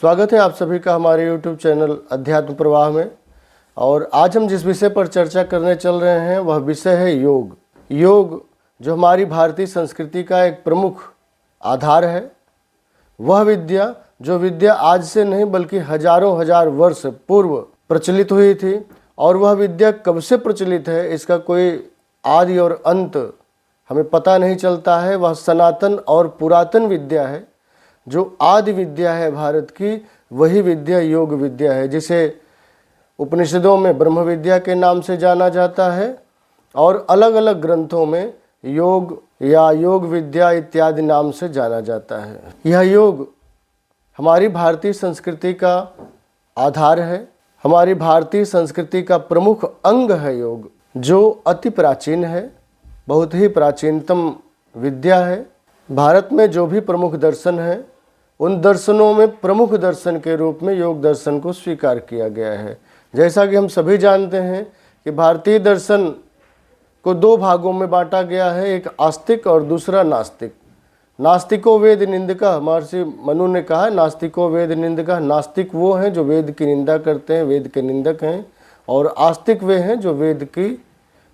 स्वागत है आप सभी का हमारे YouTube चैनल अध्यात्म प्रवाह में। और आज हम जिस विषय पर चर्चा करने चल रहे हैं वह विषय है योग। योग जो हमारी भारतीय संस्कृति का एक प्रमुख आधार है, वह विद्या जो विद्या आज से नहीं बल्कि हजारों हजार वर्ष पूर्व प्रचलित हुई थी। और वह विद्या कब से प्रचलित है इसका कोई आदि और अंत हमें पता नहीं चलता है। वह सनातन और पुरातन विद्या है, जो आदि विद्या है भारत की, वही विद्या योग विद्या है, जिसे उपनिषदों में ब्रह्म विद्या के नाम से जाना जाता है और अलग अलग ग्रंथों में योग या योग विद्या इत्यादि नाम से जाना जाता है। यह योग हमारी भारतीय संस्कृति का आधार है, हमारी भारतीय संस्कृति का प्रमुख अंग है योग, जो अति प्राचीन है, बहुत ही प्राचीनतम विद्या है। भारत में जो भी प्रमुख दर्शन है, उन दर्शनों में प्रमुख दर्शन के रूप में योग दर्शन को स्वीकार किया गया है। जैसा कि हम सभी जानते हैं कि भारतीय दर्शन को दो भागों में बांटा गया है, एक आस्तिक और दूसरा नास्तिक। नास्तिको वेद निंदका, महर्षि मनु ने कहा नास्तिको वेद निंदका। नास्तिक वो हैं जो वेद की निंदा करते हैं, वेद के निंदक हैं, और आस्तिक वे हैं जो वेद की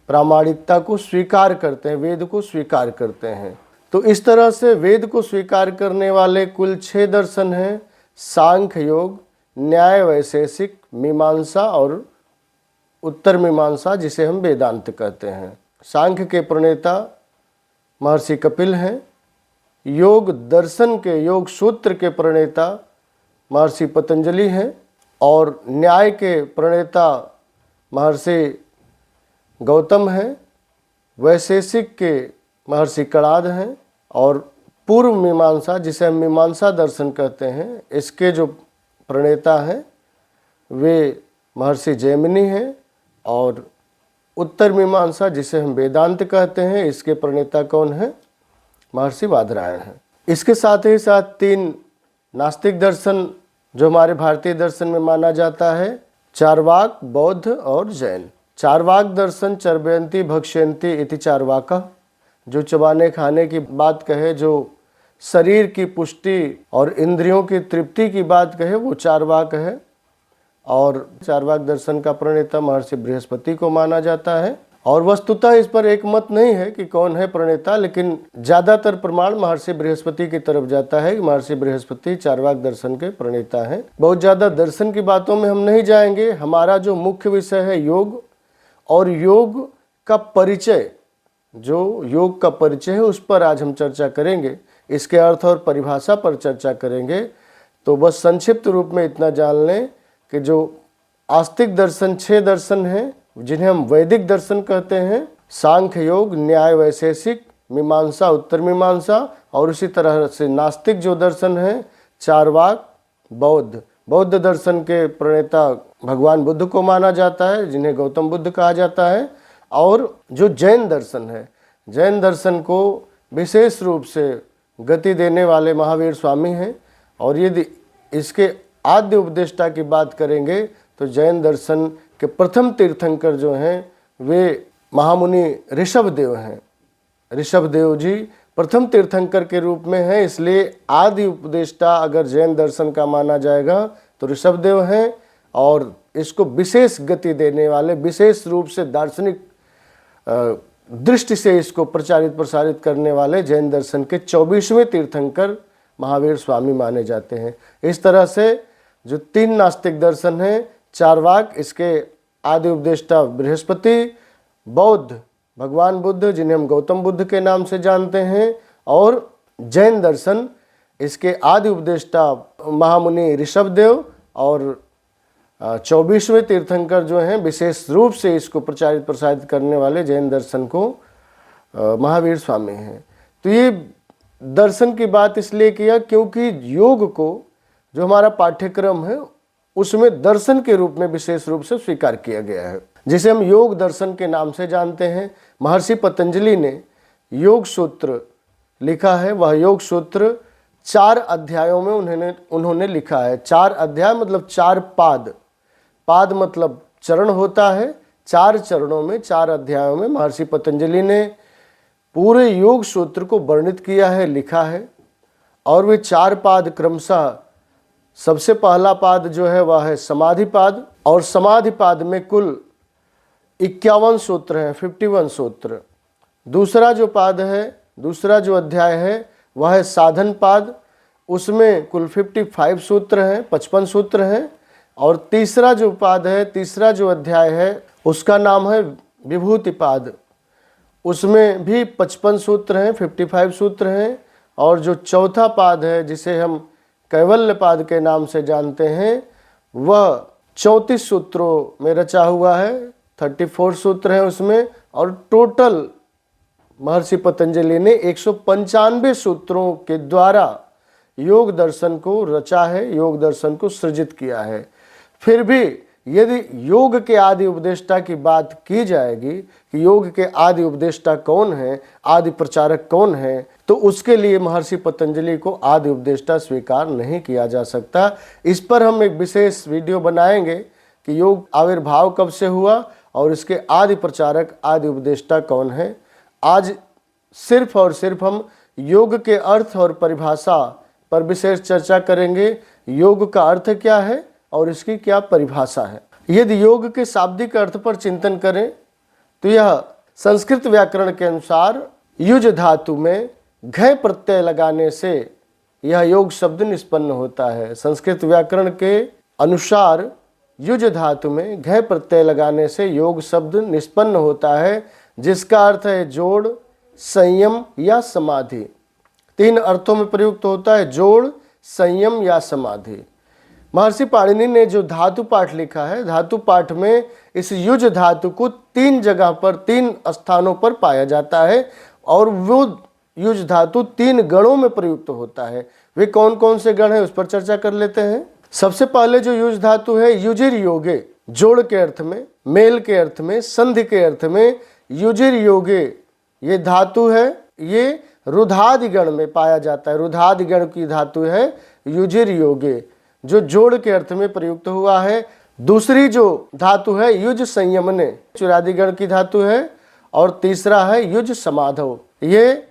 प्रामाणिकता को स्वीकार करते हैं, वेद को स्वीकार करते हैं। तो इस तरह से वेद को स्वीकार करने वाले कुल 6 दर्शन हैं: सांख्य योग, न्याय वैशेषिक, मीमांसा और उत्तर मीमांसा, जिसे हम वेदांत कहते हैं। सांख्य के प्रणेता महर्षि कपिल हैं, योग दर्शन के योग सूत्र के प्रणेता महर्षि पतंजलि हैं, और न्याय के प्रणेता महर्षि गौतम हैं, वैशेषिक के महर्षि कणाद हैं, और पूर्व मीमांसा जिसे हम मीमांसा दर्शन कहते हैं, इसके जो प्रणेता हैं वे महर्षि जैमिनी हैं, और उत्तर मीमांसा जिसे हम वेदांत कहते हैं, इसके प्रणेता कौन हैं? महर्षि बादरायण हैं। इसके साथ ही साथ 3 नास्तिक दर्शन जो हमारे भारतीय दर्शन में माना जाता है: चार्वाक, बौद्ध और जैन। चार्वाक दर्शन चर्वयंती भक्ष्यंती इति चार्वाका, जो चबाने खाने की बात कहे, जो शरीर की पुष्टि और इंद्रियों की तृप्ति की बात कहे, वो चार्वाक है। और चार्वाक दर्शन का प्रणेता महर्षि बृहस्पति को माना जाता है। और वस्तुतः इस पर एक मत नहीं है कि कौन है प्रणेता, लेकिन ज़्यादातर प्रमाण महर्षि बृहस्पति की तरफ जाता है कि महर्षि बृहस्पति चार्वाक दर्शन के प्रणेता हैं। बहुत ज़्यादा दर्शन की बातों में हम नहीं जाएंगे। हमारा जो मुख्य विषय है योग, और योग का परिचय, जो योग का परिचय है उस पर आज हम चर्चा करेंगे। इसके अर्थ और परिभाषा पर चर्चा करेंगे। तो बस संक्षिप्त रूप में इतना जान लें कि जो आस्तिक दर्शन 6 दर्शन हैं, जिन्हें हम वैदिक दर्शन कहते हैं: सांख्य योग, न्याय वैशेषिक, मीमांसा उत्तर मीमांसा, और उसी तरह से नास्तिक जो दर्शन हैं चार्वाक, बौद्ध। बौद्ध दर्शन के प्रणेता भगवान बुद्ध को माना जाता है, जिन्हें गौतम बुद्ध कहा जाता है। और जो जैन दर्शन है, जैन दर्शन को विशेष रूप से गति देने वाले महावीर स्वामी हैं। और यदि इसके आद्य उपदेष्टा की बात करेंगे तो जैन दर्शन के प्रथम तीर्थंकर जो हैं वे महामुनि ऋषभदेव हैं। ऋषभदेव जी प्रथम तीर्थंकर के रूप में हैं, इसलिए आदि उपदेष्टा अगर जैन दर्शन का माना जाएगा तो ऋषभदेव हैं। और इसको विशेष गति देने वाले, विशेष रूप से दार्शनिक दृष्टि से इसको प्रचारित प्रसारित करने वाले जैन दर्शन के 24वें तीर्थंकर महावीर स्वामी माने जाते हैं। इस तरह से जो 3 नास्तिक दर्शन हैं, चार्वाक इसके आदि उपदेष्टा बृहस्पति, बौद्ध भगवान बुद्ध जिन्हें हम गौतम बुद्ध के नाम से जानते हैं, और जैन दर्शन इसके आदि उपदेष्टा महामुनि ऋषभदेव, और 24वें तीर्थंकर जो हैं विशेष रूप से इसको प्रचारित प्रसारित करने वाले जैन दर्शन को महावीर स्वामी हैं। तो ये दर्शन की बात इसलिए किया क्योंकि योग को जो हमारा पाठ्यक्रम है उसमें दर्शन के रूप में विशेष रूप से स्वीकार किया गया है, जिसे हम योग दर्शन के नाम से जानते हैं। महर्षि पतंजलि ने योग सूत्र लिखा है। वह योग सूत्र 4 अध्यायों में उन्होंने लिखा है। 4 अध्याय मतलब 4 पाद। पाद मतलब चरण होता है। 4 चरणों में, 4 अध्यायों में महर्षि पतंजलि ने पूरे योग सूत्र को वर्णित किया है, लिखा है। और वे 4 पाद क्रमशः सबसे पहला पाद जो है वह है समाधि पाद, और समाधि पाद में कुल 51 सूत्र हैं, 51 सूत्र। दूसरा जो पाद है, दूसरा जो अध्याय है वह है साधन पाद, उसमें कुल 55 सूत्र हैं, 55 सूत्र हैं। और तीसरा जो पाद है, तीसरा जो अध्याय है उसका नाम है विभूति पाद, उसमें भी 55 सूत्र हैं, 55 सूत्र हैं। और जो चौथा पाद है जिसे हम कैवल्य पाद के नाम से जानते हैं, वह 34 सूत्रों में रचा हुआ है, 34 सूत्र हैं उसमें। और टोटल महर्षि पतंजलि ने 195 सूत्रों के द्वारा योग दर्शन को रचा है, योग दर्शन को सृजित किया है। फिर भी यदि योग के आदि उपदेष्टा की बात की जाएगी कि योग के आदि उपदेष्टा कौन है, आदि प्रचारक कौन है, तो उसके लिए महर्षि पतंजलि को आदि उपदेष्टा स्वीकार नहीं किया जा सकता। इस पर हम एक विशेष वीडियो बनाएंगे कि योग आविर्भाव कब से हुआ और इसके आदि प्रचारक, आदि उपदेष्टा कौन है। आज सिर्फ और सिर्फ हम योग के अर्थ और परिभाषा पर विशेष चर्चा करेंगे। योग का अर्थ क्या है और इसकी क्या परिभाषा है। यदि योग के शाब्दिक अर्थ पर चिंतन करें तो यह संस्कृत व्याकरण के अनुसार युज धातु में घय प्रत्यय लगाने से यह योग शब्द निष्पन्न होता है। संस्कृत व्याकरण के अनुसार युज धातु में घय प्रत्यय लगाने से योग शब्द निष्पन्न होता है, जिसका अर्थ है जोड़, संयम या समाधि। 3 अर्थों में प्रयुक्त होता है, जोड़, संयम या समाधि। महर्षि पाणिनि ने जो धातु पाठ लिखा है, धातु पाठ में इस युज धातु को 3 जगह पर, 3 स्थानों पर पाया जाता है, और वो युज धातु 3 गणों में प्रयुक्त होता है। वे कौन कौन से गण हैं उस पर चर्चा कर लेते हैं। सबसे पहले जो युज धातु है, युजिर योगे, जोड़ के अर्थ में, मेल के अर्थ में, संधि के अर्थ में युजिर योगे ये धातु है, ये रुधादि गण में पाया जाता है। रुधादि गण की धातु है युजिर योगे, जो जोड़ के अर्थ में प्रयुक्त हुआ है। दूसरी जो धातु है युज संयमने, चुरादि गण की धातु है। और तीसरा है युज समाधव, ये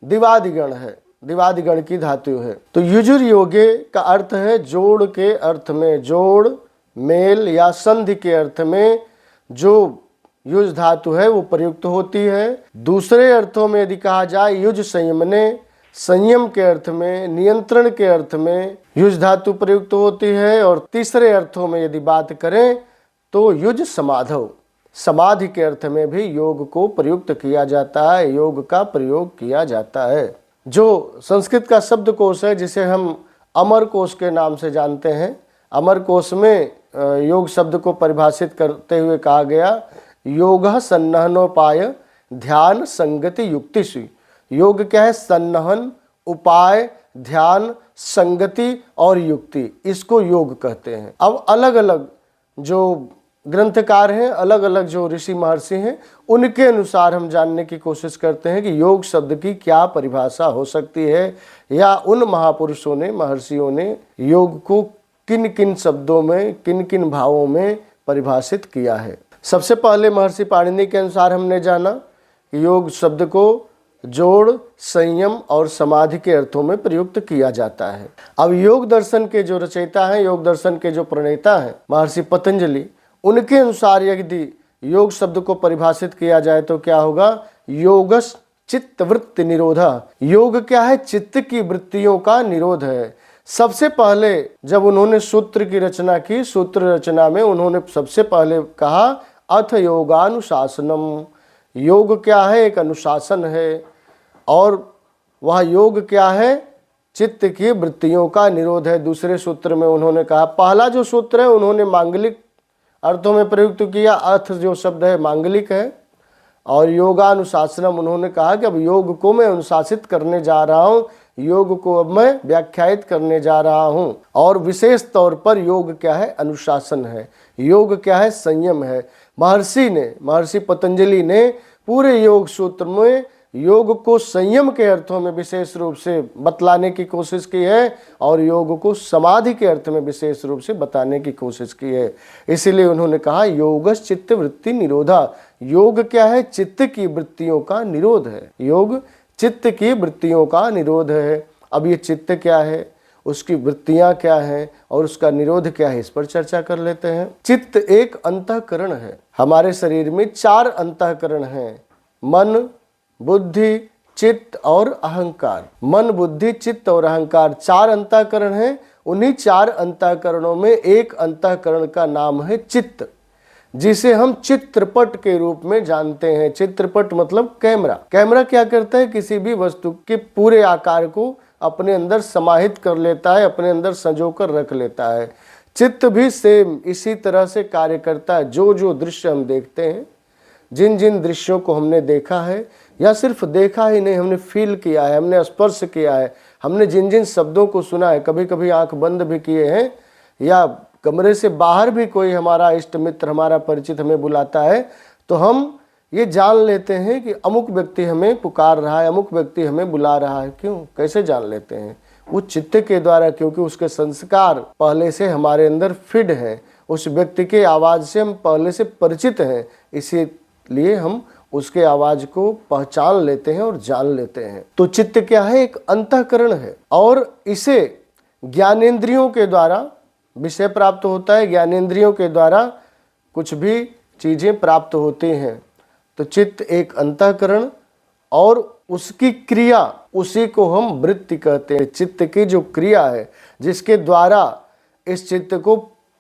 दिवादि गण है, दिवादि गण की धातु है। तो युजुर योगे का अर्थ है जोड़ के अर्थ में, जोड़, मेल या संधि के अर्थ में जो युज धातु है वो प्रयुक्त होती है। दूसरे अर्थों में यदि कहा जाए युज संयमने, संयम के अर्थ में, नियंत्रण के अर्थ में युज धातु प्रयुक्त होती है। और तीसरे अर्थों में यदि बात करें तो युज समाधव, समाधि के अर्थ में भी योग को प्रयुक्त किया जाता है, योग का प्रयोग किया जाता है। जो संस्कृत का शब्दकोश है जिसे हम अमर कोश के नाम से जानते हैं, अमर कोश में योग शब्द को परिभाषित करते हुए कहा गया, योगः सन्नहनोपाय ध्यान संगति युक्तिषु। योग क्या है? सन्नहन, उपाय, ध्यान, संगति और युक्ति, इसको योग कहते हैं। अब अलग अलग जो ग्रंथकार हैं, अलग अलग जो ऋषि महर्षि हैं, उनके अनुसार हम जानने की कोशिश करते हैं कि योग शब्द की क्या परिभाषा हो सकती है, या उन महापुरुषों ने, महर्षियों ने योग को किन किन शब्दों में, किन किन भावों में परिभाषित किया है। सबसे पहले महर्षि पाणिनि के अनुसार हमने जाना कि योग शब्द को जोड़, संयम और समाधि के अर्थों में प्रयुक्त किया जाता है। अब योग दर्शन के जो रचयिता हैं, योग दर्शन के जो प्रणेता हैं महर्षि पतंजलि, उनके अनुसार यदि योग शब्द को परिभाषित किया जाए तो क्या होगा? योगस चित्त वृत्ति निरोधा। योग क्या है? चित्त की वृत्तियों का निरोध है। सबसे पहले जब उन्होंने सूत्र की रचना की, सूत्र रचना में उन्होंने सबसे पहले कहा अथ योगानुशासनम। योग क्या है? एक अनुशासन है। और वह योग क्या है? चित्त की वृत्तियों का निरोध है। दूसरे सूत्र में उन्होंने कहा, पहला जो सूत्र है उन्होंने मांगलिक अर्थों में प्रयुक्त किया, अर्थ जो शब्द है मांगलिक है। और योगानुशासनम उन्होंने कहा कि अब योग को मैं अनुशासित करने जा रहा हूँ, योग को अब मैं व्याख्यायित करने जा रहा हूँ। और विशेष तौर पर योग क्या है? अनुशासन है। योग क्या है? संयम है। महर्षि पतंजलि ने पूरे योग सूत्र में योग को संयम के अर्थों में विशेष रूप से बतलाने की कोशिश की है, और योग को समाधि के अर्थ में विशेष रूप से बताने की कोशिश की है। इसीलिए उन्होंने कहा योगस चित्त वृत्ति निरोधा। योग क्या है? चित्त की वृत्तियों का निरोध है। योग चित्त की वृत्तियों का निरोध है। अब ये चित्त क्या है? उसकी वृत्तियां क्या हैं और उसका निरोध क्या है, इस पर चर्चा कर लेते हैं। चित्त एक अंतःकरण है। हमारे शरीर में 4 अंतःकरण हैं, मन, बुद्धि, चित्त और अहंकार। मन, बुद्धि, चित्त और अहंकार 4 अंतःकरण हैं। उन्हीं 4 अंतःकरणों में एक अंतःकरण का नाम है चित्त, जिसे हम चित्रपट के रूप में जानते हैं। चित्रपट मतलब कैमरा। कैमरा क्या करता है, किसी भी वस्तु के पूरे आकार को अपने अंदर समाहित कर लेता है, अपने अंदर संजोकर रख लेता है। चित्त भी सेम इसी तरह से कार्य करता है। जो जो दृश्य हम देखते हैं, जिन जिन दृश्यों को हमने देखा है, या सिर्फ देखा ही नहीं, हमने फील किया है, हमने स्पर्श किया है, हमने जिन जिन शब्दों को सुना है, कभी कभी आंख बंद भी किए हैं, या कमरे से बाहर भी कोई हमारा इष्ट मित्र, हमारा परिचित हमें बुलाता है, तो हम ये जान लेते हैं कि अमुक व्यक्ति हमें पुकार रहा है, अमुक व्यक्ति हमें बुला रहा है। क्यों, कैसे जान लेते हैं? वो चित्त के द्वारा, क्योंकि उसके संस्कार पहले से हमारे अंदर फिट हैं, उस व्यक्ति के आवाज़ से हम पहले से परिचित हैं, इसीलिए हम उसके आवाज को पहचान लेते हैं और जान लेते हैं। तो चित्त क्या है, एक अंतःकरण है, और इसे ज्ञानेंद्रियों के द्वारा विषय प्राप्त होता है, ज्ञानेंद्रियों के द्वारा कुछ भी चीजें प्राप्त होती हैं। तो चित्त एक अंतःकरण और उसकी क्रिया, उसी को हम वृत्ति कहते हैं। चित्त की जो क्रिया है, जिसके द्वारा इस चित्त को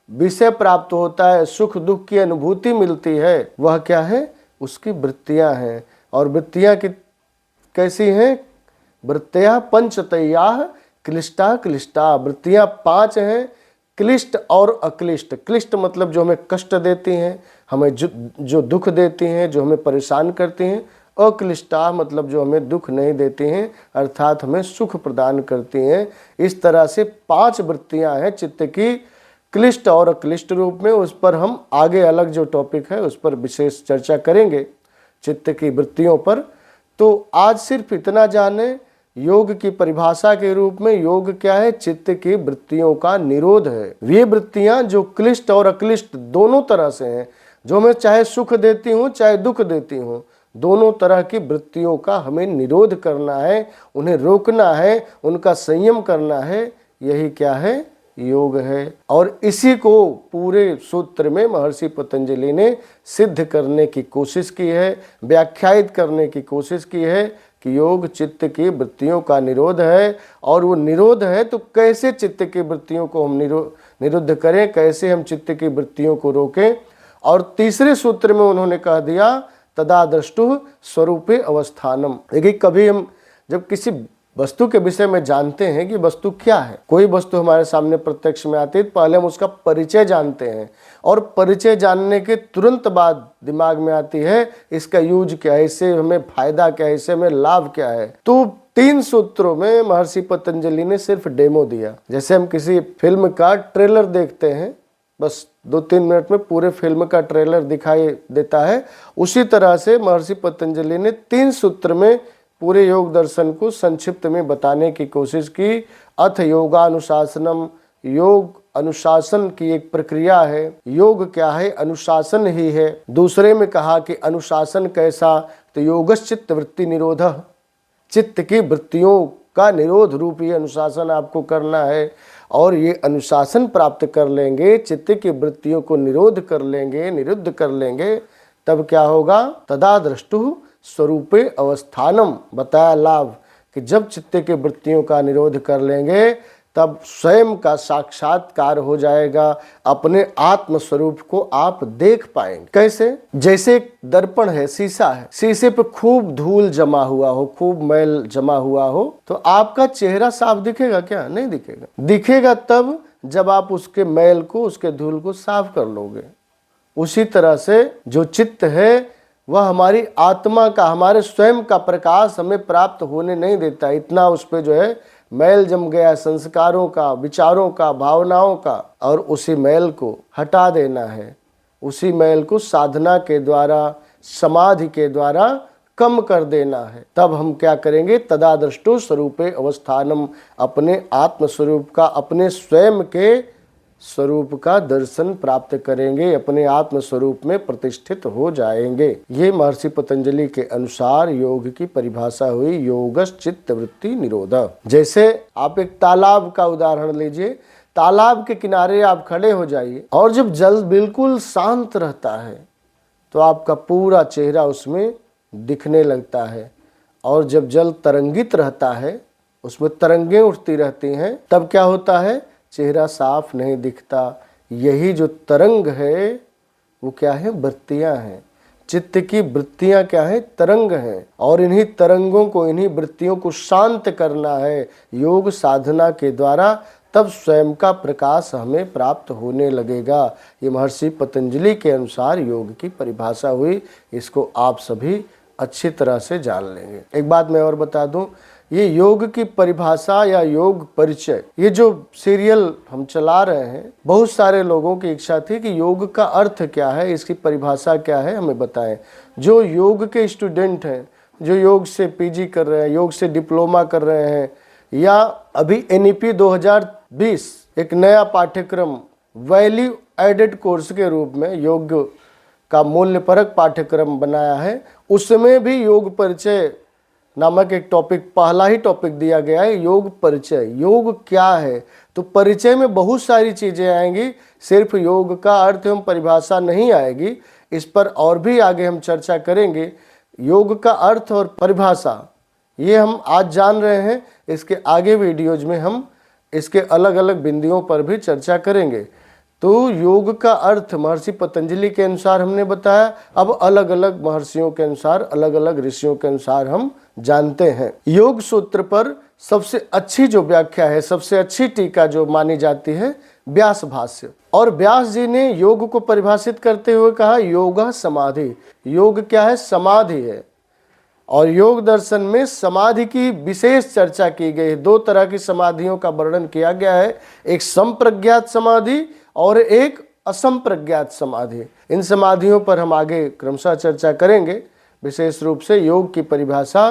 विषय प्राप्त होता है, सुख दुख की अनुभूति मिलती है, वह क्या है, उसकी वृत्तियां हैं। और वृत्तियां की कैसी हैं? वृत्तियां पंचतया क्लिष्टा क्लिष्टा। वृत्तियां 5 हैं, क्लिष्ट और अक्लिष्ट। क्लिष्ट मतलब जो हमें कष्ट देती हैं, हमें जो दुख देती हैं, जो हमें परेशान करती हैं। अक्लिष्टा मतलब जो हमें दुख नहीं देती हैं, अर्थात हमें सुख प्रदान करती हैं। इस तरह से 5 वृत्तियां हैं चित्त की, क्लिष्ट और अक्लिष्ट रूप में। उस पर हम आगे अलग जो टॉपिक है उस पर विशेष चर्चा करेंगे, चित्त की वृत्तियों पर। तो आज सिर्फ इतना जाने, योग की परिभाषा के रूप में योग क्या है, चित्त की वृत्तियों का निरोध है। वे वृत्तियां जो क्लिष्ट और अक्लिष्ट दोनों तरह से हैं, जो हमें चाहे सुख देती हूँ चाहे दुख देती हूँ, दोनों तरह की वृत्तियों का हमें निरोध करना है, उन्हें रोकना है, उनका संयम करना है। यही क्या है, योग है। और इसी को पूरे सूत्र में महर्षि पतंजलि ने सिद्ध करने की कोशिश की है, व्याख्यायित करने की कोशिश की है कि योग चित्त की वृत्तियों का निरोध है। और वो निरोध है तो कैसे चित्त की वृत्तियों को हम निरुद्ध करें, कैसे हम चित्त की वृत्तियों को रोकें। और तीसरे सूत्र में उन्होंने कह दिया तदा द्रष्टुः स्वरूपे अवस्थानम। देखिए, कभी हम जब किसी वस्तु के विषय में जानते हैं कि वस्तु क्या है, कोई वस्तु हमारे सामने प्रत्यक्ष में आती है, पहले हम उसका परिचय जानते हैं, और परिचय जानने के तुरंत बाद दिमाग में आती है इसका यूज क्या है, इससे हमें फायदा क्या है, इससे हमें लाभ क्या है। तो 3 सूत्रों में महर्षि पतंजलि ने सिर्फ डेमो दिया। जैसे हम किसी फिल्म का ट्रेलर देखते हैं, बस 2-3 मिनट में पूरे फिल्म का ट्रेलर दिखाई देता है, उसी तरह से महर्षि पतंजलि ने 3 सूत्र में पूरे योग दर्शन को संक्षिप्त में बताने की कोशिश की। अथ योगानुशासनम, योग अनुशासन की एक प्रक्रिया है। योग क्या है, अनुशासन ही है। दूसरे में कहा कि अनुशासन कैसा, तो योगश्चित्त वृत्ति निरोधः, चित्त की वृत्तियों का निरोध रूपी अनुशासन आपको करना है। और ये अनुशासन प्राप्त कर लेंगे, चित्त की वृत्तियों को निरोध कर लेंगे, निरुद्ध कर लेंगे, तब क्या होगा, तदा द्रष्टुः स्वरूपे अवस्थानम। बताया लाभ कि जब चित्त की वृत्तियों का निरोध कर लेंगे तब स्वयं का साक्षात्कार हो जाएगा, अपने आत्म स्वरूप को आप देख पाएंगे। कैसे? जैसे एक दर्पण है, शीशा है, शीशे पे खूब धूल जमा हुआ हो, खूब मैल जमा हुआ हो, तो आपका चेहरा साफ दिखेगा क्या? नहीं दिखेगा। दिखेगा तब जब आप उसके मैल को, उसके धूल को साफ कर लोगे। उसी तरह से जो चित्त है वह हमारी आत्मा का, हमारे स्वयं का प्रकाश हमें प्राप्त होने नहीं देता। इतना उस पे जो है मैल जम गया, संस्कारों का, विचारों का, भावनाओं का, और उसी मैल को हटा देना है। उसी मैल को साधना के द्वारा, समाधि के द्वारा कम कर देना है। तब हम क्या करेंगे, तदा द्रष्टुः स्वरूपे अवस्थानम, अपने आत्म स्वरूप का, अपने स्वयं के स्वरूप का दर्शन प्राप्त करेंगे, अपने आत्म स्वरूप में प्रतिष्ठित हो जाएंगे। ये महर्षि पतंजलि के अनुसार योग की परिभाषा हुई योगश्चित्त वृत्ति निरोध। जैसे आप एक तालाब का उदाहरण लीजिए, तालाब के किनारे आप खड़े हो जाइए और जब जल बिल्कुल शांत रहता है तो आपका पूरा चेहरा उसमें दिखने लगता है, और जब जल तरंगित रहता है, उसमें तरंगें उठती रहती हैं, तब क्या होता है, चेहरा साफ नहीं दिखता। यही जो तरंग है वो क्या है, वृत्तियां हैं। चित्त की वृत्तियां क्या है, तरंग हैं, और इन्हीं तरंगों को, इन्हीं वृत्तियों को शांत करना है योग साधना के द्वारा, तब स्वयं का प्रकाश हमें प्राप्त होने लगेगा। ये महर्षि पतंजलि के अनुसार योग की परिभाषा हुई। इसको आप सभी अच्छी तरह से जान लेंगे। एक बात मैं और बता दूं, ये योग की परिभाषा या योग परिचय, ये जो सीरियल हम चला रहे हैं, बहुत सारे लोगों की इच्छा थी कि योग का अर्थ क्या है, इसकी परिभाषा क्या है, हमें बताएं। जो योग के स्टूडेंट हैं, जो योग से पीजी कर रहे हैं, योग से डिप्लोमा कर रहे हैं, या अभी NEP 2020 एक नया पाठ्यक्रम वैल्यू एडेड कोर्स के रूप में योग का मूल्यपरक पाठ्यक्रम बनाया है, उसमें भी योग परिचय नामक एक टॉपिक, पहला ही टॉपिक दिया गया है, योग परिचय। योग क्या है, तो परिचय में बहुत सारी चीजें आएंगी, सिर्फ योग का अर्थ एवं परिभाषा नहीं आएगी। इस पर और भी आगे हम चर्चा करेंगे। योग का अर्थ और परिभाषा ये हम आज जान रहे हैं, इसके आगे वीडियोज में हम इसके अलग अलग बिंदुओं पर भी चर्चा करेंगे। तो योग का अर्थ महर्षि पतंजलि के अनुसार हमने बताया, अब अलग अलग महर्षियों के अनुसार, अलग अलग ऋषियों के अनुसार हम जानते हैं। योग सूत्र पर सबसे अच्छी जो व्याख्या है, सबसे अच्छी टीका जो मानी जाती है, व्यास भाष्य। और व्यास जी ने योग को परिभाषित करते हुए कहा, योग समाधि। योग क्या है, समाधि है। और योग दर्शन में समाधि की विशेष चर्चा की गई है। दो तरह की समाधियों का वर्णन किया गया है, एक संप्रज्ञात समाधि और एक असंप्रज्ञात समाधि। इन समाधियों पर हम आगे क्रमशः चर्चा करेंगे। विशेष रूप से योग की परिभाषा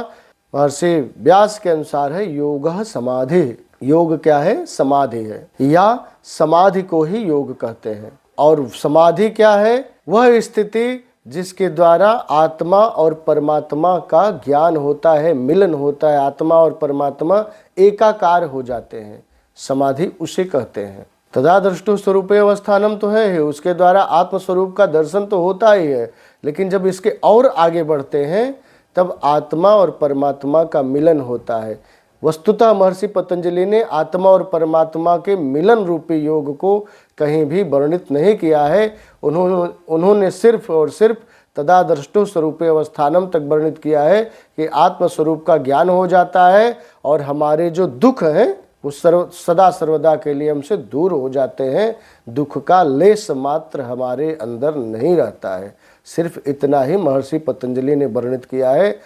महर्षि व्यास के अनुसार है योग समाधि। योग क्या है, समाधि है, या समाधि को ही योग कहते हैं। और समाधि क्या है, वह स्थिति जिसके द्वारा आत्मा और परमात्मा का ज्ञान होता है, मिलन होता है, आत्मा और परमात्मा एकाकार हो जाते हैं, समाधि उसे कहते हैं। तदा दृष्टु स्वरूपे अवस्थानम तो है ही, उसके द्वारा आत्मस्वरूप का दर्शन तो होता ही है, लेकिन जब इसके और आगे बढ़ते हैं तब आत्मा और परमात्मा का मिलन होता है। वस्तुतः महर्षि पतंजलि ने आत्मा और परमात्मा के मिलन रूपी योग को कहीं भी वर्णित नहीं किया है। उन्होंने सिर्फ और सिर्फ तदा दृष्टु स्वरूपे अवस्थानम तक वर्णित किया है कि आत्मस्वरूप का ज्ञान हो जाता है और हमारे जो दुख हैं वो सदा सर्वदा के लिए हमसे दूर हो जाते हैं। दुख का लेस मात्र हमारे अंदर नहीं रहता है। सिर्फ इतना ही महर्षि पतंजलि ने वर्णित किया है।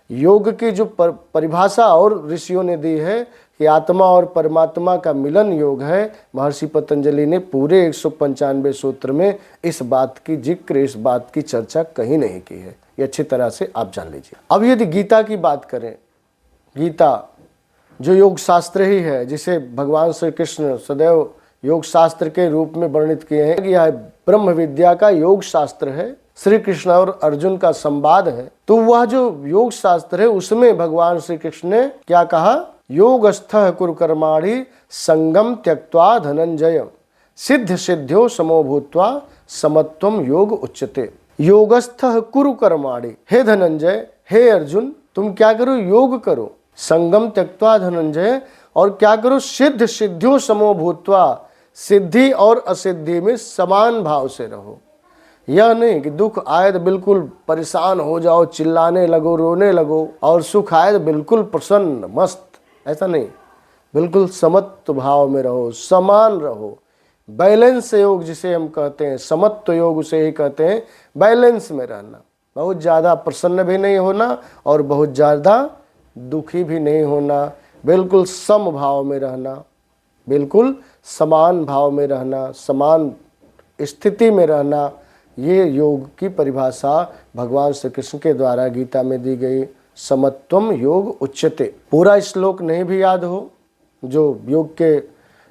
योग की जो परिभाषा और ऋषियों ने दी है कि आत्मा और परमात्मा का मिलन योग है, महर्षि पतंजलि ने पूरे 195 सूत्र में इस बात की जिक्र, इस बात की चर्चा कहीं नहीं की है। ये अच्छी तरह से आप जान लीजिए। अब यदि गीता की बात करें, गीता जो योग शास्त्र ही है, जिसे भगवान श्री कृष्ण सदैव योग शास्त्र के रूप में वर्णित किए हैं कि यह ब्रह्म विद्या का योग शास्त्र है, श्री कृष्ण और अर्जुन का संवाद है। तो वह जो योग शास्त्र है उसमें भगवान श्री कृष्ण ने क्या कहा, योगस्थः कुरु कर्माणि संगम त्यक्त्वा धनंजय सिद्ध सिद्ध्यो समो भूत्वा समत्वम योग उच्यते। योगस्थः कुरु कर्माणि, हे धनंजय, हे अर्जुन, तुम क्या करो, योग करो। संगम त्यक्त्वा धनंजय, और क्या करो, सिद्ध सिद्ध्यो समो भूत्वा, सिद्धि और असिद्धि में समान भाव से रहो। यह नहीं कि दुख आए तो बिल्कुल परेशान हो जाओ, चिल्लाने लगो, रोने लगो, और सुख आए तो बिल्कुल प्रसन्न मस्त, ऐसा नहीं। बिल्कुल समत्व भाव में रहो, समान रहो। बैलेंस योग जिसे हम कहते हैं, समत्व योग उसे ही कहते हैं, बैलेंस में रहना। बहुत ज़्यादा प्रसन्न भी नहीं होना और बहुत ज़्यादा दुखी भी नहीं होना, बिल्कुल सम भाव में रहना, बिल्कुल समान भाव में रहना, समान स्थिति में रहना। ये योग की परिभाषा भगवान श्री कृष्ण के द्वारा गीता में दी गई। समत्वम योग उच्यते। पूरा श्लोक नहीं भी याद हो, जो योग के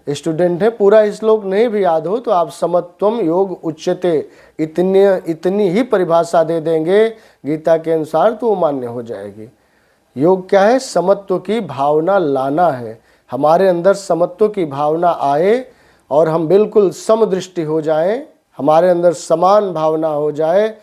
स्टूडेंट हैं, पूरा श्लोक नहीं भी याद हो तो आप समत्वम योग उच्यते इतनी ही परिभाषा दे देंगे गीता के अनुसार तो वो मान्य हो जाएगी। योग क्या है? समत्व की भावना लाना है। हमारे अंदर समत्व की भावना आए और हम बिल्कुल समदृष्टि हो जाएं, हमारे अंदर समान भावना हो जाए।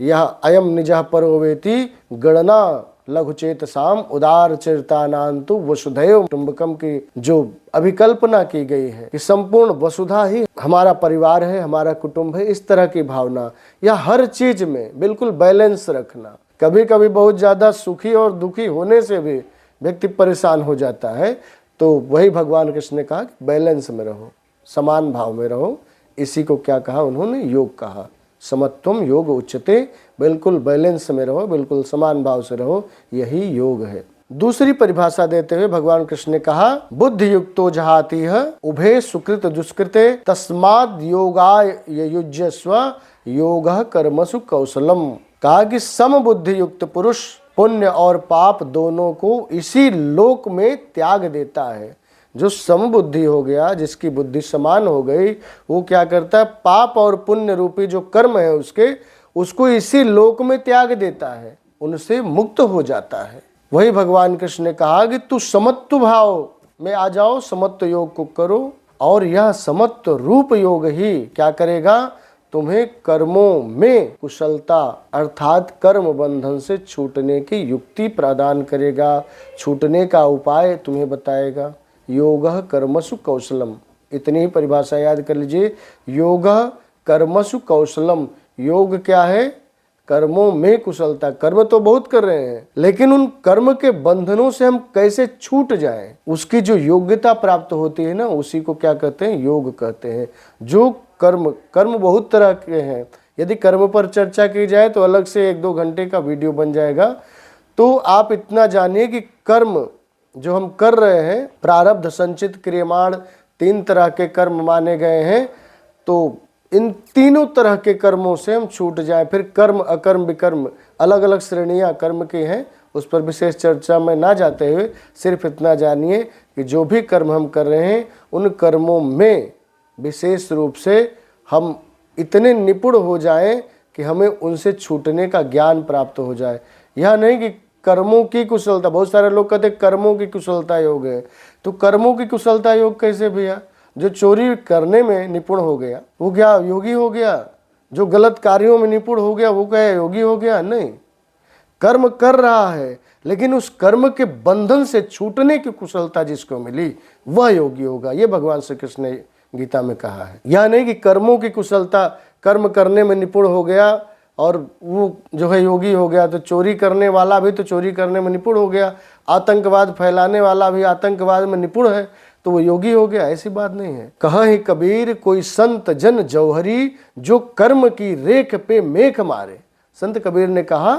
यह अयम निजः परो वेति गणना लघुचेतसाम उदार चरितानांतु वसुधैव कुटुंबकम की जो अभिकल्पना की गई है कि संपूर्ण वसुधा ही हमारा परिवार है, हमारा कुटुंब है, इस तरह की भावना या हर चीज में बिल्कुल बैलेंस रखना। कभी कभी बहुत ज्यादा सुखी और दुखी होने से भी व्यक्ति परेशान हो जाता है, तो वही भगवान कृष्ण ने कहा कि बैलेंस में रहो, समान भाव में रहो। इसी को क्या कहा उन्होंने? योग कहा। समत्वम योग उच्यते, बिल्कुल बैलेंस में रहो, बिल्कुल समान भाव से रहो, यही योग है। दूसरी परिभाषा देते हुए भगवान कृष्ण ने कहा बुद्धि युक्तो जहाति उभे सुकृत दुष्कृते तस्माद् योगाय युज्यस्व योगः कर्मसु कौशलम। कहा कि सम बुद्धि युक्त पुरुष पुण्य और पाप दोनों को इसी लोक में त्याग देता है। जो समबुद्धि हो गया, जिसकी बुद्धि समान हो गई, वो क्या करता है? पाप और पुण्य रूपी जो कर्म है उसको इसी लोक में त्याग देता है, उनसे मुक्त हो जाता है। वही भगवान कृष्ण ने कहा कि तू समत्व भाव में आ जाओ, समत्व योग को करो, और यह समत्व रूप योग ही क्या करेगा? तुम्हें कर्मों में कुशलता अर्थात कर्म बंधन से छूटने की युक्ति प्रदान करेगा, छूटने का उपाय तुम्हें बताएगा। योगः कर्मसु कौशलम, इतनी ही परिभाषा याद कर लीजिए। योगः कर्मसु कौशलम, योग क्या है? कर्मों में कुशलता। कर्म तो बहुत कर रहे हैं, लेकिन उन कर्म के बंधनों से हम कैसे छूट जाएं, उसकी जो योग्यता प्राप्त होती है ना, उसी को क्या कहते हैं? योग कहते हैं। जो कर्म बहुत तरह के हैं, यदि कर्म पर चर्चा की जाए तो अलग से 1-2 घंटे का वीडियो बन जाएगा। तो आप इतना जानिए कि कर्म जो हम कर रहे हैं, प्रारब्ध संचित क्रियमाण 3 तरह के कर्म माने गए हैं, तो इन तीनों तरह के कर्मों से हम छूट जाएं। फिर कर्म अकर्म विकर्म अलग अलग श्रेणियां कर्म की हैं, उस पर विशेष चर्चा में ना जाते हुए सिर्फ इतना जानिए कि जो भी कर्म हम कर रहे हैं उन कर्मों में विशेष रूप से हम इतने निपुण हो जाएं कि हमें उनसे छूटने का ज्ञान प्राप्त हो जाए। यह नहीं कि कर्मों की कुशलता, बहुत सारे लोग कहते हैं कर्मों की कुशलता योग है, तो कर्मों की कुशलता योग कैसे भैया? जो चोरी करने में निपुण हो गया वो क्या योगी हो गया? जो गलत कार्यों में निपुण हो गया वो क्या योगी हो गया? नहीं, कर्म कर रहा है लेकिन उस कर्म के बंधन से छूटने की कुशलता जिसको मिली वह योगी होगा। ये भगवान श्री कृष्ण ने गीता में कहा है। यह नहीं कि कर्मों की कुशलता, कर्म करने में निपुण हो गया और वो जो है योगी हो गया, तो चोरी करने वाला भी तो चोरी करने में निपुण हो गया, आतंकवाद फैलाने वाला भी आतंकवाद में निपुण है तो वो योगी हो गया। ऐसी बात नहीं है। कहा ही कबीर कोई संत जन जौहरी जो कर्म की रेख पे मेख मारे। संत कबीर ने कहा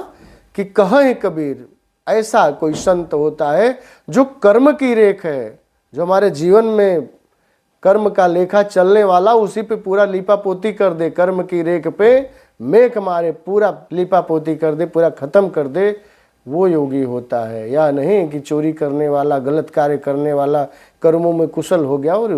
कि कहा ही कबीर ऐसा कोई संत होता है जो कर्म की रेख है, जो हमारे जीवन में कर्म का लेखा चलने वाला, उसी पे पूरा लीपा पोती कर दे, कर्म की रेख पे मेख मारे, पूरा लीपा पोती कर दे, पूरा खत्म कर दे, वो योगी होता है। या नहीं कि चोरी करने वाला, गलत कार्य करने वाला कर्मों में कुशल हो गया और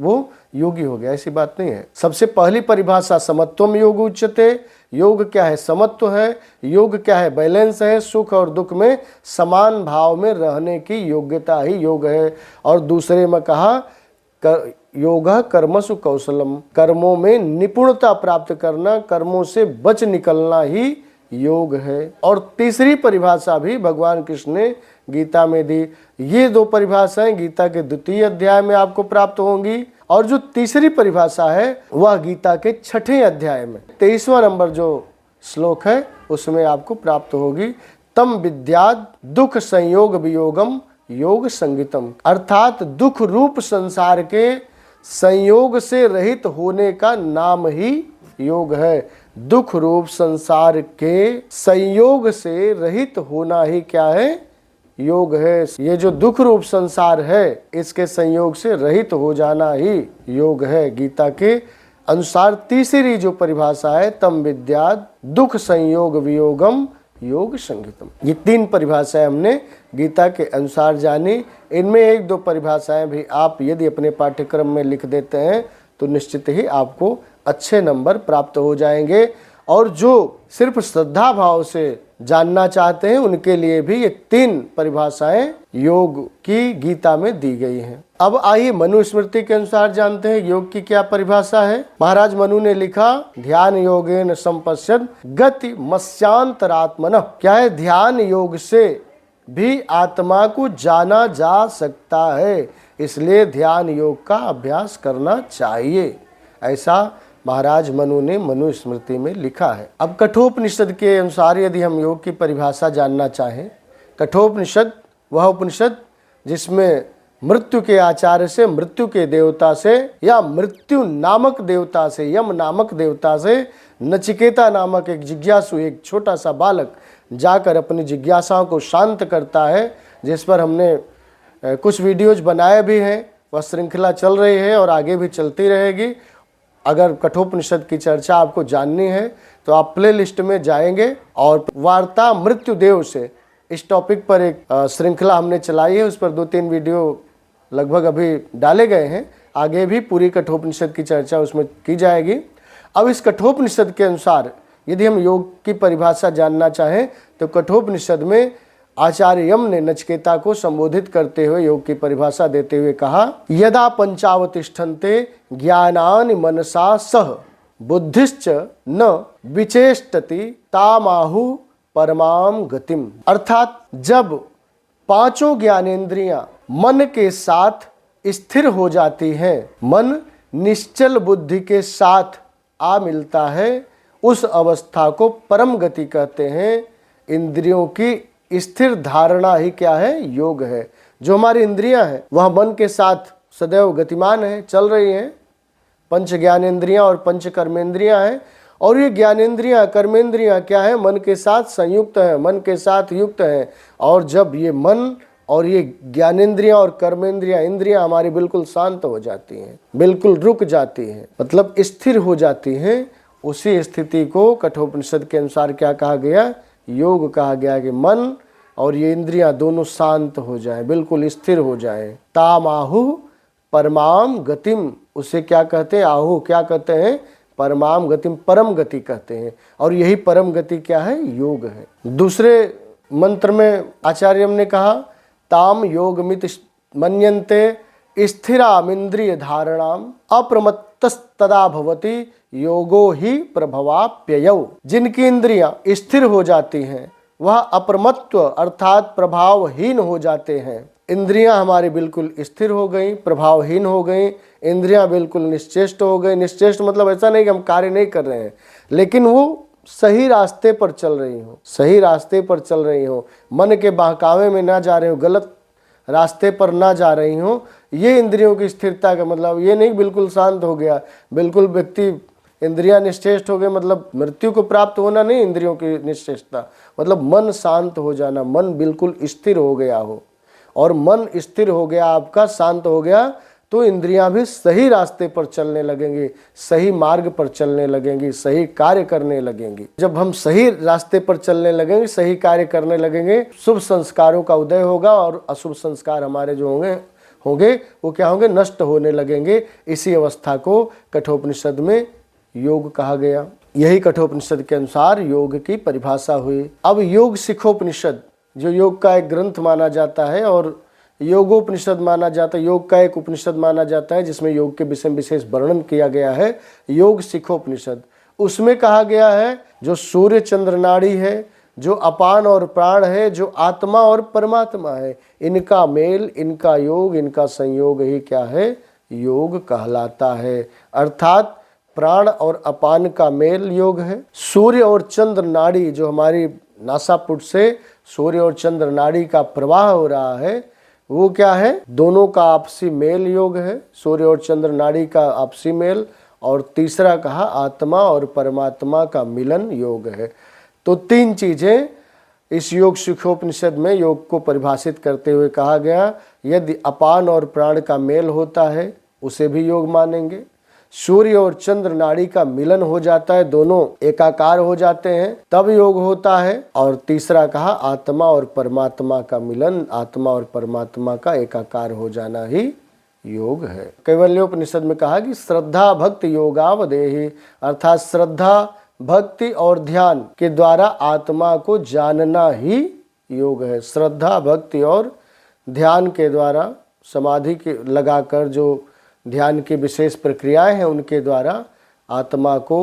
वो योगी हो गया, ऐसी बात नहीं है। सबसे पहली परिभाषा समत्वम योग उच्यते। योग क्या है? समत्व है। योग क्या है? बैलेंस है। सुख और दुख में समान भाव में रहने की योग्यता ही योग है। और दूसरे में कहा योग कर्मसु कौशलम, कर्मों में निपुणता प्राप्त करना, कर्मों से बच निकलना ही योग है। और तीसरी परिभाषा भी भगवान कृष्ण ने गीता में दी। ये 2 परिभाषाएं गीता के 2वें अध्याय में आपको प्राप्त होंगी, और जो तीसरी परिभाषा है वह गीता के 6ठे अध्याय में 23वां नंबर जो श्लोक है उसमें आपको प्राप्त होगी। तम विद्यात् दुख संयोग वियोगम योग संगीतम, अर्थात दुख रूप संसार के संयोग से रहित होने का नाम ही योग है। दुख रूप संसार के संयोग से रहित होना ही क्या है? योग है। ये जो दुख रूप संसार है इसके संयोग से रहित हो जाना ही योग है। गीता के अनुसार तीसरी जो परिभाषा है तम विद्यात् दुख संयोग वियोगम योग संहितम। ये 3 परिभाषाएं हमने गीता के अनुसार जानी। इनमें 1-2 परिभाषाएं भी आप यदि अपने पाठ्यक्रम में लिख देते हैं तो निश्चित ही आपको अच्छे नंबर प्राप्त हो जाएंगे। और जो सिर्फ श्रद्धा भाव से जानना चाहते हैं उनके लिए भी ये 3 परिभाषाएं योग की गीता में दी गई हैं। अब आइए मनुस्मृति के अनुसार जानते हैं योग की क्या परिभाषा है। महाराज मनु ने लिखा, ध्यान योगेन संपश्यत गति मत्स्यांतरात्मनः। क्या है? ध्यान योग से भी आत्मा को जाना जा सकता है, इसलिए ध्यान योग का अभ्यास करना चाहिए, ऐसा महाराज मनु ने मनुस्मृति में लिखा है। अब कठोपनिषद के अनुसार यदि हम योग की परिभाषा जानना चाहें, कठोपनिषद वह उपनिषद जिसमें मृत्यु के आचार्य से, मृत्यु के देवता से या मृत्यु नामक देवता से, यम नामक देवता से नचिकेता नामक एक जिज्ञासु, एक छोटा सा बालक जाकर अपनी जिज्ञासाओं को शांत करता है, जिस पर हमने कुछ वीडियोज बनाए भी हैं। वह श्रृंखला चल रही है और आगे भी चलती रहेगी। अगर कठोपनिषद की चर्चा आपको जाननी है तो आप प्ले लिस्ट में जाएंगे और वार्ता मृत्युदेव से इस टॉपिक पर एक श्रृंखला हमने चलाई है। उस पर 2-3 वीडियो लगभग अभी डाले गए हैं। आगे भी पूरी कठोपनिषद की चर्चा उसमें की जाएगी। अब इस कठोपनिषद के अनुसार यदि हम योग की परिभाषा जानना चाहें तो कठोपनिषद में आचार्य यम ने नचिकेता को संबोधित करते हुए योग की परिभाषा देते हुए कहा, यदा पंचावतिष्ठन्ते ज्ञानानि मनसा सह बुद्धिश्च न विचेष्टति तामाहु परमाम गतिम। अर्थात जब 5 ज्ञानेंद्रियां मन के साथ स्थिर हो जाती हैं, मन निश्चल बुद्धि के साथ आ मिलता है, उस अवस्था को परम गति कहते हैं। इंद्रियों की स्थिर धारणा ही क्या है? योग है। जो हमारी इंद्रियां हैं वह मन के साथ सदैव गतिमान है, चल रही हैं। 5 ज्ञानेंद्रियां और 5 कर्मेंद्रियां हैं और ये ज्ञानेंद्रियां कर्मेंद्रियां क्या है? मन के साथ संयुक्त है, मन के साथ युक्त है। और जब ये मन और ये ज्ञानेंद्रियां और कर्मेंद्रियां, इंद्रियां हमारी बिल्कुल शांत हो जाती हैं, बिल्कुल रुक जाती हैं, मतलब स्थिर हो जाती हैं, उसी स्थिति को कठोपनिषद के अनुसार क्या कहा गया? योग कहा गया कि मन और ये इंद्रियां दोनों शांत हो जाएं, बिल्कुल स्थिर हो जाएं। ताम आहु परमाम गतिम, उसे क्या कहते हैं? आहु क्या कहते हैं? परमाम गतिम, परम गति कहते हैं। और यही परम गति क्या है? योग है। दूसरे मंत्र में आचार्य ने कहा, ताम योगमित मन्यन्ते स्थिरामिंद्रिय धारणाम अप्रमत्तस्तदा भवति योगो ही प्रभवाप्ययौ। जिनकी इंद्रियां स्थिर हो जाती हैं वह अप्रमत्व अर्थात प्रभावहीन हो जाते हैं। इंद्रियां हमारी बिल्कुल स्थिर हो गई, प्रभावहीन हो गई, इंद्रियां बिल्कुल निश्चेष्ट हो गई। निश्चेष्ट मतलब ऐसा नहीं कि हम कार्य नहीं कर रहे हैं, लेकिन वो सही रास्ते पर चल रही हो, सही रास्ते पर चल रही हो, मन के बहकावे में ना जा रही हो, गलत रास्ते पर ना जा रही हो। ये इंद्रियों की स्थिरता का मतलब ये नहीं बिल्कुल शांत हो गया, बिल्कुल व्यक्ति इंद्रियां निश्चेष्ट हो गए मतलब मृत्यु को प्राप्त होना नहीं। इंद्रियों की निश्चेष्टता मतलब मन शांत हो जाना, मन बिल्कुल स्थिर हो गया हो। और मन स्थिर हो गया आपका, शांत हो गया, तो इंद्रियां भी सही रास्ते पर चलने लगेंगी, सही मार्ग पर चलने लगेंगी, सही कार्य करने लगेंगी। जब हम सही रास्ते पर चलने लगेंगे, सही कार्य करने लगेंगे, शुभ संस्कारों का उदय होगा और अशुभ संस्कार हमारे जो होंगे वो क्या होंगे? नष्ट होने लगेंगे। इसी अवस्था को कठोपनिषद में योग कहा गया। यही कठोपनिषद के अनुसार योग की परिभाषा हुई। अब योग सिखोपनिषद जो योग का एक ग्रंथ माना जाता है और योगोपनिषद माना जाता है, योग का एक उपनिषद माना जाता है जिसमें योग के विषय में विशेष वर्णन किया गया है, योग सिखोपनिषद। उसमें कहा गया है जो सूर्य चंद्र नाड़ी है, जो अपान और प्राण है, जो आत्मा और परमात्मा है, इनका मेल, इनका योग, इनका संयोग ही क्या है? योग कहलाता है। अर्थात प्राण और अपान का मेल योग है। सूर्य और चंद्र नाड़ी जो हमारी नासापुट से सूर्य और चंद्र नाड़ी का प्रवाह हो रहा है वो क्या है? दोनों का आपसी मेल योग है, सूर्य और चंद्र नाड़ी का आपसी मेल। और तीसरा कहा आत्मा और परमात्मा का मिलन योग है। तो 3 चीजें इस योग सिखोपनिषद में योग को परिभाषित करते हुए कहा गया। यदि अपान और प्राण का मेल होता है उसे भी योग मानेंगे, सूर्य और चंद्र नाड़ी का मिलन हो जाता है, दोनों एकाकार हो जाते हैं, तब योग होता है। और तीसरा कहा आत्मा और परमात्मा का मिलन, आत्मा और परमात्मा का एकाकार हो जाना ही योग है। कैवल्योपनिषद में कहा कि श्रद्धा भक्ति योगावदेहि, अर्थात श्रद्धा भक्ति और ध्यान के द्वारा आत्मा को जानना ही योग है। श्रद्धा भक्ति और ध्यान के द्वारा, समाधि के लगाकर जो ध्यान की विशेष प्रक्रियाएं हैं उनके द्वारा आत्मा को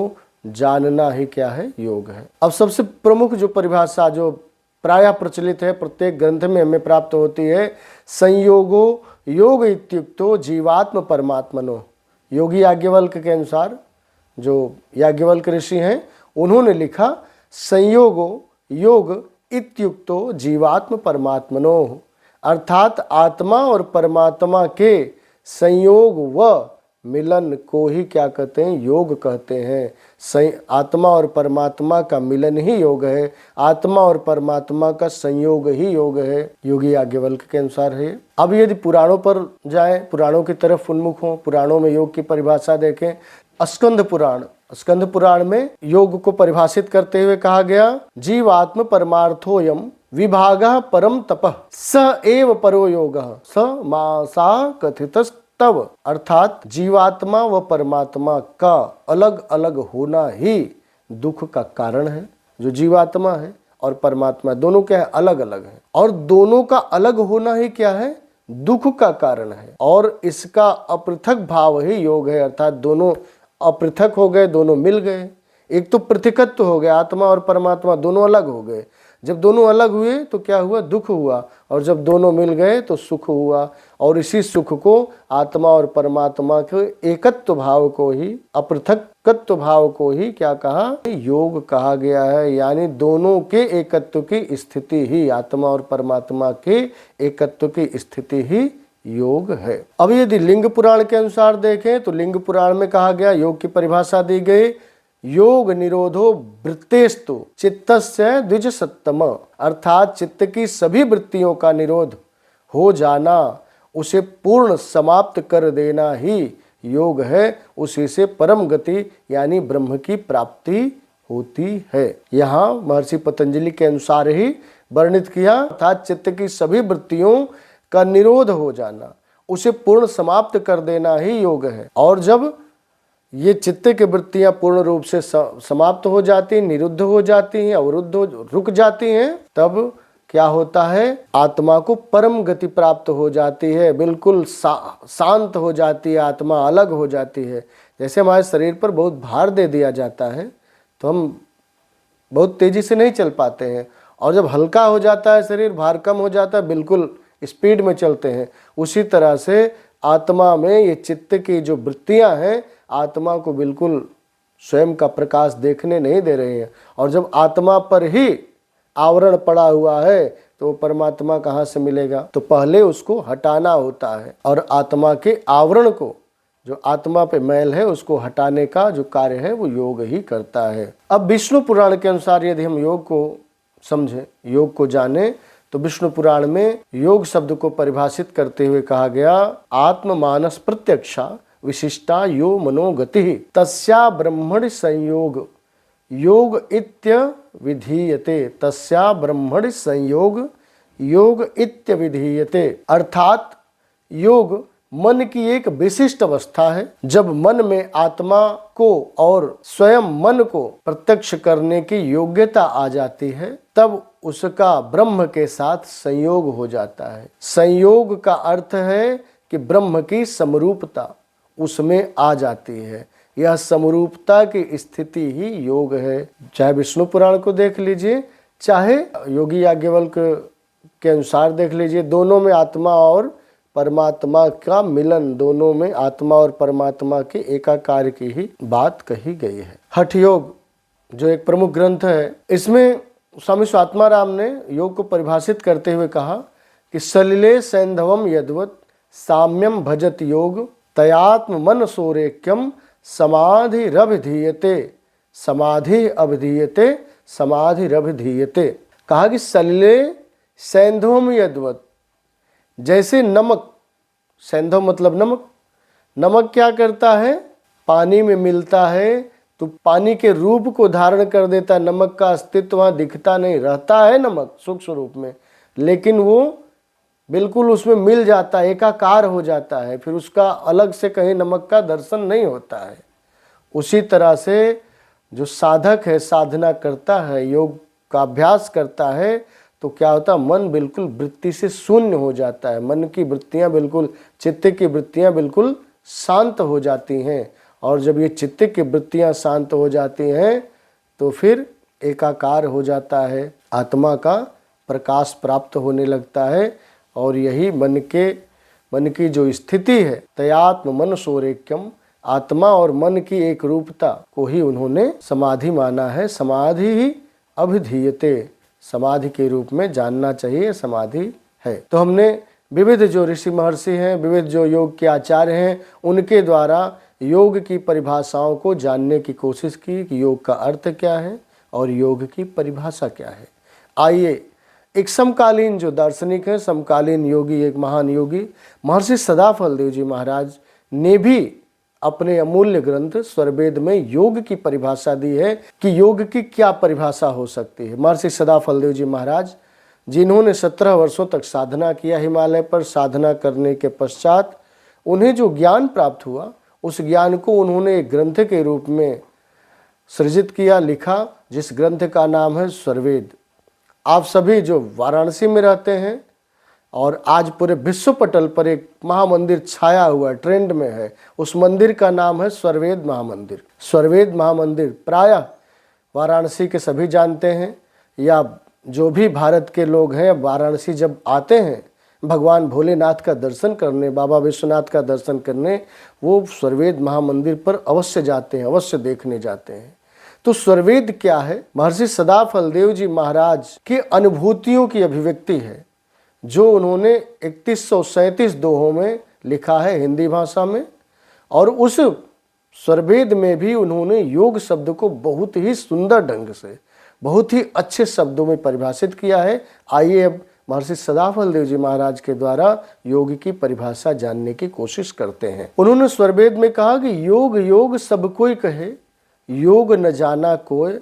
जानना ही क्या है, योग है। अब सबसे प्रमुख जो परिभाषा जो प्रायः प्रचलित है, प्रत्येक ग्रंथ में हमें प्राप्त होती है, संयोगो योग इत्युक्तो जीवात्म परमात्मनो। योगी याज्ञवल्क्य के अनुसार, जो याज्ञवल्क्य ऋषि हैं, उन्होंने लिखा संयोगो योग इत्युक्तो जीवात्म परमात्मनो, अर्थात आत्मा और परमात्मा के संयोग व मिलन को ही क्या कहते हैं, योग कहते हैं। आत्मा और परमात्मा का मिलन ही योग है, आत्मा और परमात्मा का संयोग ही योग है, योगी याज्ञवल्क्य के अनुसार है। अब यदि पुराणों पर जाएं, पुराणों की तरफ उन्मुख हों, पुराणों में योग की परिभाषा देखें, स्कंद पुराण में योग को परिभाषित करते हुए कहा गया, जीवात्म परमार्थोयम विभागः परम तपः स एव परो योगः स मासा कथितस्तव, अर्थात जीवात्मा व परमात्मा का अलग अलग होना ही दुख का कारण है। जो जीवात्मा है और परमात्मा दोनों क्या है, अलग अलग है, और दोनों का अलग होना ही क्या है, दुख का कारण है। और इसका अपृथक भाव ही योग है, अर्थात दोनों अपृथक हो गए, दोनों मिल गए। एक तो पृथकत्व हो गया, आत्मा और परमात्मा दोनों अलग हो गए। जब दोनों अलग हुए तो क्या हुआ, दुख हुआ, और जब दोनों मिल गए तो सुख हुआ। और इसी सुख को आत्मा और परमात्मा के एकत्व भाव को ही, अपृथकत्व भाव को ही क्या कहा, योग कहा गया है। यानी दोनों के एकत्व की स्थिति ही, आत्मा और परमात्मा के एकत्व की स्थिति ही योग है। अब यदि लिंग पुराण के अनुसार देखें तो लिंग पुराण में कहा गया, योग की परिभाषा दी गई, योग निरोधो वृत्तेस्तु चित्तस्य द्विजसत्तम, अर्थात चित्त की सभी वृत्तियों का निरोध हो जाना, उसे पूर्ण समाप्त कर देना ही योग है। उसी से परम गति यानी ब्रह्म की प्राप्ति होती है। यहाँ महर्षि पतंजलि के अनुसार ही वर्णित किया, अर्थात चित्त की सभी वृत्तियों का निरोध हो जाना, उसे पूर्ण समाप्त कर देना ही योग है। और जब ये चित्त की वृत्तियां पूर्ण रूप से समाप्त हो जाती, निरुद्ध हो जाती हैं, अवरुद्ध रुक जाती हैं, तब क्या होता है, आत्मा को परम गति प्राप्त हो जाती है, बिल्कुल शांत हो जाती है, आत्मा अलग हो जाती है। जैसे हमारे शरीर पर बहुत भार दे दिया जाता है तो हम बहुत तेजी से नहीं चल पाते हैं, और जब हल्का हो जाता है शरीर, भार कम हो जाता है, बिल्कुल स्पीड में चलते हैं। उसी तरह से आत्मा में ये चित्त की जो वृत्तियां हैं, आत्मा को बिल्कुल स्वयं का प्रकाश देखने नहीं दे रहे हैं। और जब आत्मा पर ही आवरण पड़ा हुआ है तो परमात्मा कहाँ से मिलेगा, तो पहले उसको हटाना होता है। और आत्मा के आवरण को, जो आत्मा पे मैल है, उसको हटाने का जो कार्य है वो योग ही करता है। अब विष्णु पुराण के अनुसार यदि हम योग को समझें, योग को जाने, तो विष्णु पुराण में योग शब्द को परिभाषित करते हुए कहा गया, आत्म मानस प्रत्यक्षा विशिष्टा यो मनोगति तस्या ब्रह्मणि संयोग योग इत्य विधीयते, तस्या ब्रह्मणि संयोग योग इत्य विधीयते, अर्थात योग मन की एक विशिष्ट अवस्था है। जब मन में आत्मा को और स्वयं मन को प्रत्यक्ष करने की योग्यता आ जाती है, तब उसका ब्रह्म के साथ संयोग हो जाता है। संयोग का अर्थ है कि ब्रह्म की समरूपता उसमें आ जाती है। यह समरूपता की स्थिति ही योग है। चाहे विष्णु पुराण को देख लीजिए, चाहे योगी याज्ञवल्क्य के अनुसार देख लीजिए, दोनों में आत्मा और परमात्मा का मिलन, दोनों में आत्मा और परमात्मा के एकाकार की ही बात कही गई है। हठ योग जो एक प्रमुख ग्रंथ है, इसमें स्वामी स्वात्माराम ने योग को परिभाषित करते हुए कहा कि सलिले सैंधवम यद्वत् साम्यम भजत योग तयात्म मन सोरेक्यम समाधि रभिधीयते, समाधि अभिधीयते, समाधि रभिधीयते। कहा कि सलिले सैंधवम यद्वत्, जैसे नमक, सैंधव मतलब नमक, नमक क्या करता है, पानी में मिलता है तो पानी के रूप को धारण कर देता है। नमक का अस्तित्व वहाँ दिखता नहीं, रहता है नमक सूक्ष्म रूप में, लेकिन वो बिल्कुल उसमें मिल जाता है, एकाकार हो जाता है, फिर उसका अलग से कहीं नमक का दर्शन नहीं होता है। उसी तरह से जो साधक है, साधना करता है, योग का अभ्यास करता है, तो क्या होता है, मन बिल्कुल वृत्ति से शून्य हो जाता है। मन की वृत्तियां बिल्कुल, चित्त की वृत्तियां बिल्कुल शांत हो जाती हैं। और जब ये चित्त की वृत्तियां शांत हो जाती हैं तो फिर एकाकार हो जाता है, आत्मा का प्रकाश प्राप्त होने लगता है। और यही मन की जो स्थिति है, तयात्म मन सोरेक्यम, आत्मा और मन की एक रूपता को ही उन्होंने समाधि माना है। समाधि ही अभिधीयते, समाधि के रूप में जानना चाहिए, समाधि है। तो हमने विविध जो ऋषि महर्षि हैं, विविध जो योग के आचार्य हैं, उनके द्वारा योग की परिभाषाओं को जानने की कोशिश की कि योग का अर्थ क्या है और योग की परिभाषा क्या है। आइए, एक समकालीन जो दार्शनिक है, समकालीन योगी, एक महान योगी महर्षि सदाफलदेव जी महाराज ने भी अपने अमूल्य ग्रंथ स्वरवेद में योग की परिभाषा दी है कि योग की क्या परिभाषा हो सकती है। महर्षि सदाफलदेव जी महाराज, जिन्होंने 17 वर्षों तक साधना किया हिमालय पर, साधना करने के पश्चात उन्हें जो ज्ञान प्राप्त हुआ, उस ज्ञान को उन्होंने एक ग्रंथ के रूप में सृजित किया, लिखा, जिस ग्रंथ का नाम है स्वरवेद। आप सभी जो वाराणसी में रहते हैं और आज पूरे विश्व पटल पर एक महामंदिर छाया हुआ ट्रेंड में है, उस मंदिर का नाम है स्वरवेद महामंदिर। स्वरवेद महामंदिर प्रायः वाराणसी के सभी जानते हैं, या जो भी भारत के लोग हैं वाराणसी जब आते हैं भगवान भोलेनाथ का दर्शन करने, बाबा विश्वनाथ का दर्शन करने, वो स्वरवेद महामंदिर पर अवश्य जाते हैं, अवश्य देखने जाते हैं। तो स्वरवेद क्या है? महर्षि सदाफलदेव जी महाराज के अनुभूतियों की अभिव्यक्ति है, जो उन्होंने 3137 दोहों में लिखा है हिंदी भाषा में। और उस स्वरवेद में भी उन्होंने योग शब्द को बहुत ही सुंदर ढंग से, बहुत ही अच्छे शब्दों में परिभाषित किया है। आइए अब महर्षि सदाफलदेव जी महाराज के द्वारा योग की परिभाषा जानने की कोशिश करते हैं। उन्होंने स्वरवेद में कहा कि योग योग सब कोई कहे, योग न जाना कोय,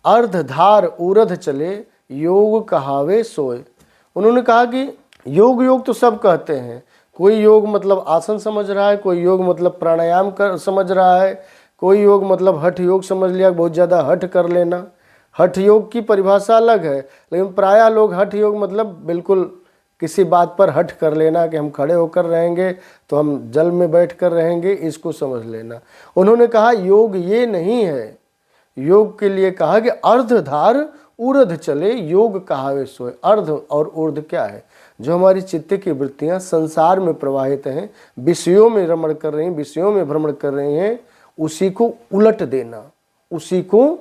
अर्धधार उरध चले, योग कहावे सोए। उन्होंने कहा कि योग योग तो सब कहते हैं, कोई योग मतलब आसन समझ रहा है, कोई योग मतलब प्राणायाम कर समझ रहा है, कोई योग मतलब हठ योग समझ लिया, बहुत ज़्यादा हठ कर लेना। हठ योग की परिभाषा अलग है, लेकिन प्रायः लोग हठ योग मतलब बिल्कुल किसी बात पर हठ कर लेना कि हम खड़े होकर रहेंगे तो हम जल में बैठ कर रहेंगे, इसको समझ लेना। उन्होंने कहा योग ये नहीं है। योग के लिए कहा कि अर्धधार उर्ध चले, योग कहावे सोए। अर्ध और ऊर्ध्व क्या है? जो हमारी चित्त की वृत्तियां संसार में प्रवाहित हैं, विषयों में रमण कर रही हैं, विषयों में भ्रमण कर रही हैं, उसी को उलट देना, उसी को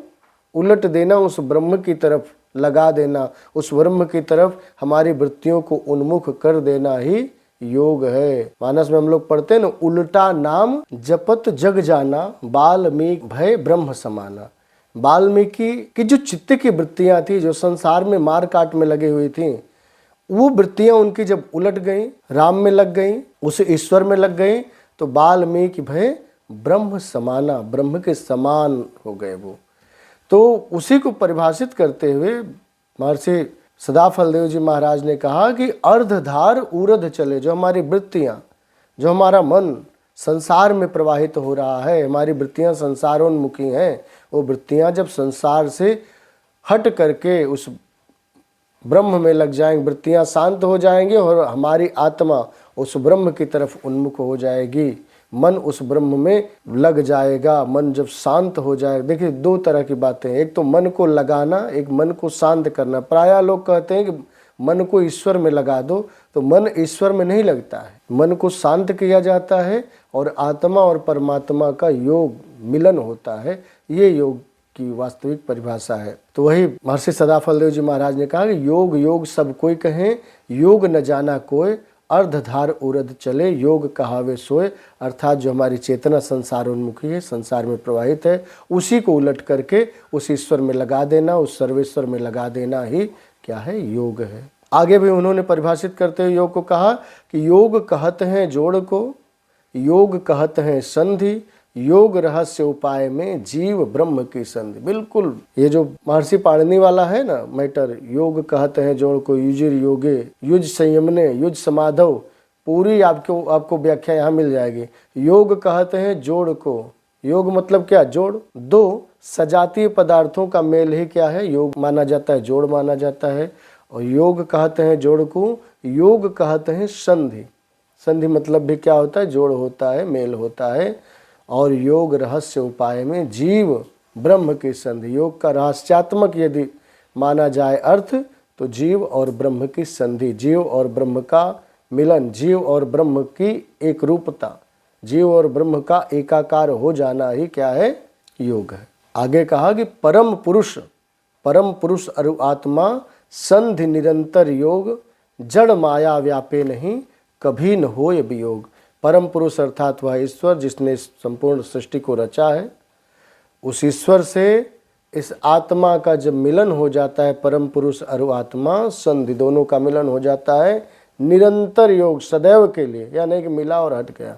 उलट देना, उस ब्रह्म की तरफ लगा देना, उस ब्रह्म की तरफ हमारी वृत्तियों को उन्मुख कर देना ही योग है। मानस में हम लोग पढ़ते हैं ना, उल्टा नाम जपत जग जाना, वाल्मीकि भय ब्रह्म समाना। वाल्मीकि की जो चित्त की वृत्तियां थी, जो संसार में मार काट में लगी हुई थी, वो वृत्तियां उनकी जब उलट गई, राम में लग गई, उस ईश्वर में लग गई, तो वाल्मीकि भय ब्रह्म समाना, ब्रह्म के समान हो गए वो। तो उसी को परिभाषित करते हुए महर्षि सदाफलदेव जी महाराज ने कहा कि अर्धधार उर्ध चले। जो हमारी वृत्तियां, जो हमारा मन संसार में प्रवाहित हो रहा है, हमारी वृत्तियां संसारोन्मुखी हैं, वो वृत्तियां जब संसार से हट करके उस ब्रह्म में लग जाएंगी, वृत्तियां शांत हो जाएंगी और हमारी आत्मा उस ब्रह्म की तरफ उन्मुख हो जाएगी, मन उस ब्रह्म में लग जाएगा। मन जब शांत हो जाएगा, देखिए दो तरह की बातें हैं, एक तो मन को लगाना, एक मन को शांत करना। प्रायः लोग कहते हैं कि मन को ईश्वर में लगा दो, तो मन ईश्वर में नहीं लगता है, मन को शांत किया जाता है और आत्मा और परमात्मा का योग मिलन होता है। ये योग की वास्तविक परिभाषा है। तो वही महर्षि सदाफलदेव जी महाराज ने कहा कि योग योग सब कोई कहें, योग न जाना कोय, अर्धधार उर्ध चले, योग कहावे सोए। अर्थात जो हमारी चेतना संसारोन्मुखी है, संसार में प्रवाहित है, उसी को उलट करके उस ईश्वर में लगा देना, उस सर्वेश्वर में लगा देना ही क्या है? योग है। आगे भी उन्होंने परिभाषित करते हुए योग को कहा कि योग कहत हैं जोड़ को, योग कहत हैं संधि, योग रहस्य उपाय में जीव ब्रह्म की संधि। बिल्कुल ये जो महर्षि पाणिनि वाला है ना मैटर, योग कहते हैं जोड़ को, युजिर योगे, युज संयमने, युज समाधव, पूरी आपको व्याख्या यहाँ मिल जाएगी। योग कहते हैं जोड़ को, योग मतलब क्या, जोड़। दो सजातीय पदार्थों का मेल ही क्या है, योग माना जाता है, जोड़ माना जाता है। और योग कहते हैं जोड़ को, योग कहते हैं संधि। संधि मतलब भी क्या होता है, जोड़ होता है, मेल होता है। और योग रहस्य उपाय में जीव ब्रह्म की संधि। योग का रहस्यात्मक यदि माना जाए अर्थ तो जीव और ब्रह्म की संधि, जीव और ब्रह्म का मिलन, जीव और ब्रह्म की एक रूपता, जीव और ब्रह्म का एकाकार हो जाना ही क्या है, योग है। आगे कहा कि परम पुरुष अरु आत्मा संधि निरंतर योग, जड़ माया व्यापे नहीं कभी न होय वियोग। परम पुरुष अर्थात वह ईश्वर जिसने संपूर्ण सृष्टि को रचा है, उस ईश्वर से इस आत्मा का जब मिलन हो जाता है, परम पुरुष अरु आत्मा संधि दोनों का मिलन हो जाता है निरंतर योग, सदैव के लिए। या नहीं कि मिला और हट गया,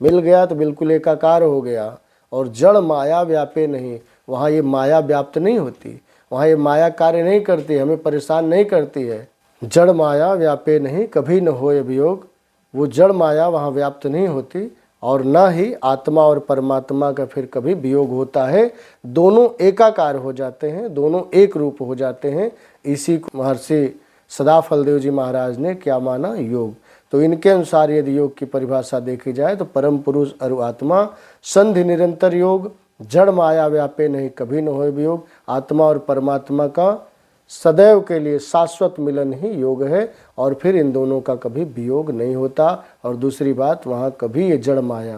मिल गया तो बिल्कुल एकाकार हो गया। और जड़ माया व्यापे नहीं, वहाँ ये माया व्याप्त नहीं होती, वहाँ ये माया कार्य नहीं करती, हमें परेशान नहीं करती है। जड़ माया व्यापे नहीं कभी न होय वियोग, वो जड़ माया वहाँ व्याप्त नहीं होती। और न ही आत्मा और परमात्मा का फिर कभी वियोग होता है, दोनों एकाकार हो जाते हैं, दोनों एक रूप हो जाते हैं। इसी को महर्षि सदाफलदेव जी महाराज ने क्या माना, योग। तो इनके अनुसार यदि योग की परिभाषा देखी जाए तो परम पुरुष अरु आत्मा संधि निरंतर योग, जड़ माया व्यापे नहीं कभी न होय वियोग, आत्मा और परमात्मा का सदैव के लिए शाश्वत मिलन ही योग है। और फिर इन दोनों का कभी वियोग नहीं होता। और दूसरी बात, वहाँ कभी ये जड़ माया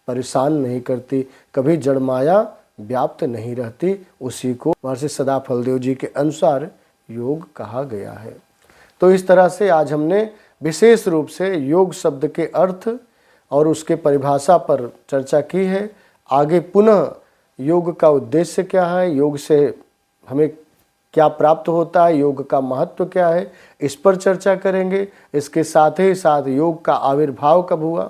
परेशान नहीं करती, कभी जड़ माया व्याप्त नहीं रहती। उसी को महर्षि सदाफलदेव जी के अनुसार योग कहा गया है। तो इस तरह से आज हमने विशेष रूप से योग शब्द के अर्थ और उसके परिभाषा पर चर्चा की है। आगे पुनः योग का उद्देश्य क्या है, योग से हमें क्या प्राप्त होता है, योग का महत्व क्या है, इस पर चर्चा करेंगे। इसके साथ ही साथ योग का आविर्भाव कब हुआ,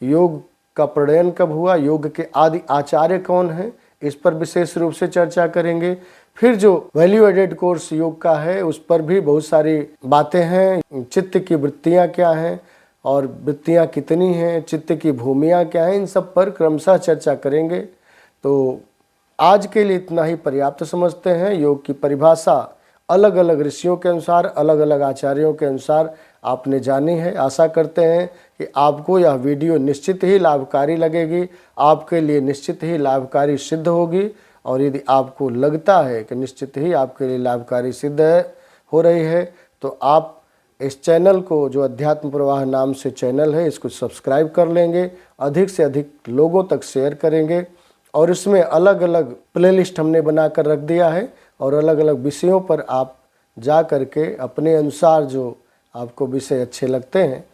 योग का प्रणयन कब हुआ, योग के आदि आचार्य कौन हैं, इस पर विशेष रूप से चर्चा करेंगे। फिर जो वैल्यू एडेड कोर्स योग का है उस पर भी बहुत सारी बातें हैं। चित्त की वृत्तियाँ क्या हैं और वृत्तियाँ कितनी हैं, चित्त की भूमियाँ क्या हैं, इन सब पर क्रमशः चर्चा करेंगे। तो आज के लिए इतना ही पर्याप्त समझते हैं। योग की परिभाषा अलग अलग ऋषियों के अनुसार, अलग अलग आचार्यों के अनुसार आपने जानी है। आशा करते हैं कि आपको यह वीडियो निश्चित ही लाभकारी लगेगी, आपके लिए निश्चित ही लाभकारी सिद्ध होगी। और यदि आपको लगता है कि निश्चित ही आपके लिए लाभकारी सिद्ध हो रही है तो आप इस चैनल को, जो अध्यात्म प्रवाह नाम से चैनल है, इसको सब्सक्राइब कर लेंगे, अधिक से अधिक लोगों तक शेयर करेंगे। और इसमें अलग अलग प्लेलिस्ट हमने बनाकर रख दिया है और अलग अलग विषयों पर आप जा करके अपने अनुसार जो आपको विषय अच्छे लगते हैं,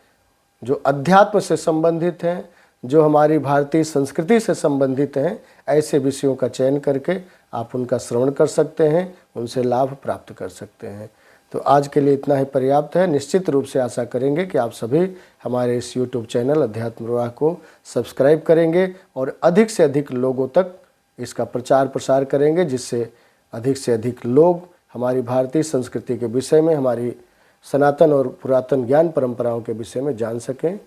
जो अध्यात्म से संबंधित हैं, जो हमारी भारतीय संस्कृति से संबंधित हैं, ऐसे विषयों का चयन करके आप उनका श्रवण कर सकते हैं, उनसे लाभ प्राप्त कर सकते हैं। तो आज के लिए इतना ही पर्याप्त है। निश्चित रूप से आशा करेंगे कि आप सभी हमारे इस YouTube चैनल अध्यात्म प्रवाह को सब्सक्राइब करेंगे और अधिक से अधिक लोगों तक इसका प्रचार प्रसार करेंगे, जिससे अधिक से अधिक लोग हमारी भारतीय संस्कृति के विषय में, हमारी सनातन और पुरातन ज्ञान परंपराओं के विषय में जान सकें